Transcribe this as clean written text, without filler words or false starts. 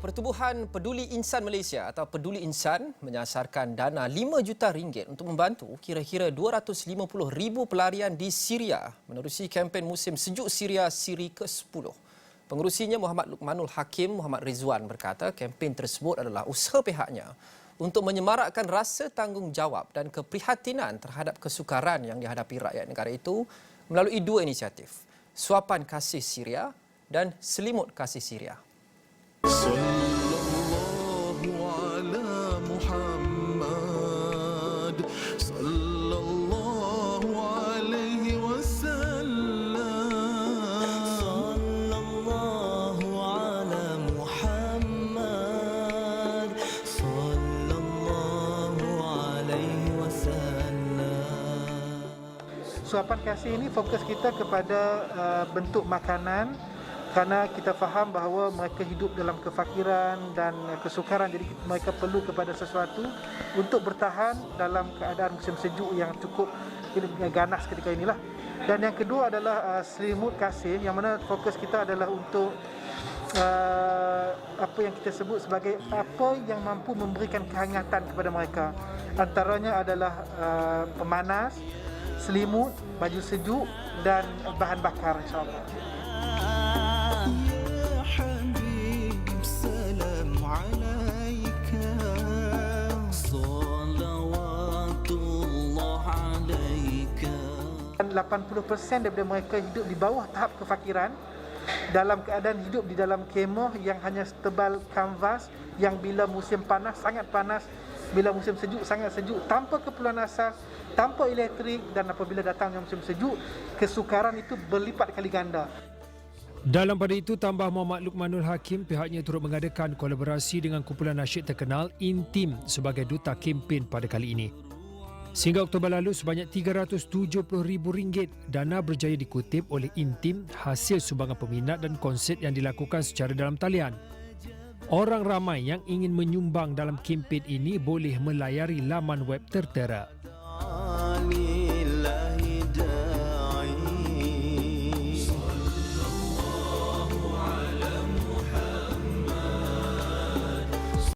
Pertubuhan Peduli Insan Malaysia atau Peduli Insan menyasarkan dana RM5 juta untuk membantu kira-kira 250,000 pelarian di Syria menerusi kempen musim sejuk Syria siri ke-10. Pengerusinya Muhammad Luqmanul Hakim Muhammad Rizwan berkata kempen tersebut adalah usaha pihaknya untuk menyemarakkan rasa tanggungjawab dan keprihatinan terhadap kesukaran yang dihadapi rakyat negara itu melalui dua inisiatif, Suapan Kasih Syria dan Selimut Kasih Syria. Sallallahu ala Muhammad sallallahu alaihi wasallam sallallahu ala Muhammad sallallahu alaihi wasallam. Suapan kasih ini fokus kita kepada bentuk makanan kerana kita faham bahawa mereka hidup dalam kefakiran dan kesukaran, jadi mereka perlu kepada sesuatu untuk bertahan dalam keadaan musim sejuk yang cukup ganas ketika inilah. Dan yang kedua adalah selimut kasih, yang mana fokus kita adalah untuk apa yang kita sebut sebagai apa yang mampu memberikan kehangatan kepada mereka. Antaranya adalah pemanas, selimut, baju sejuk dan bahan bakar, insyaAllah. حبيب سلام عليك صلوات الله عليك. 80% daripada mereka hidup di bawah tahap kefakiran, dalam keadaan hidup di dalam kemah yang hanya setebal kanvas, yang bila musim panas sangat panas, bila musim sejuk sangat sejuk, tanpa keperluan asas, tanpa elektrik, dan apabila datangnya musim sejuk, kesukaran itu berlipat kali ganda. Dalam pada itu, tambah Muhammad Luqmanul Hakim, pihaknya turut mengadakan kolaborasi dengan kumpulan nasyid terkenal Intim sebagai duta kempen pada kali ini. Sehingga Oktober lalu, sebanyak RM370,000 dana berjaya dikutip oleh Intim hasil sumbangan peminat dan konsert yang dilakukan secara dalam talian. Orang ramai yang ingin menyumbang dalam kempen ini boleh melayari laman web tertera.